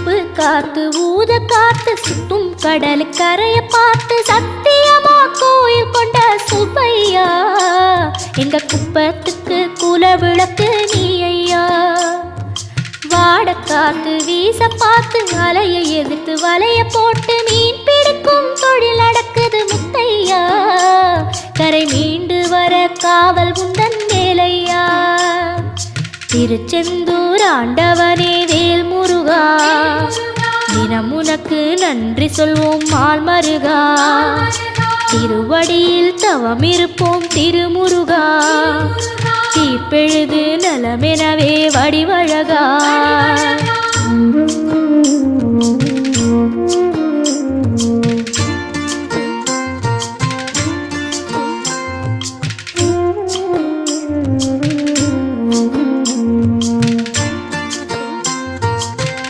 உப்பு காத்து ஊத காத்து சுத்தும் கடல் கரைய பார்த்து சத்தியமா கோயில் கொண்ட சுப்பையா எங்க குப்பத்துக்கு குல விளக்கு நீ ஐயா. வாட காத்து வீச பார்த்து அலையை எதிர்த்து வலைய போட்டு மீன் பிடிக்கும் தொழில் நடக்குது முத்தையா. கரை மீண்டு வர காவல் உந்தன் வேலையா. திருச்செந்தூர் ஆண்டவனே வேல் முருகா தினம் உனக்கு நன்றி சொல்வோம் மால் மருகா. திருவடியில் தவம் இருப்போம் திருமுருகா. தீப்பெழுது நலமெனவே வடிவழகா.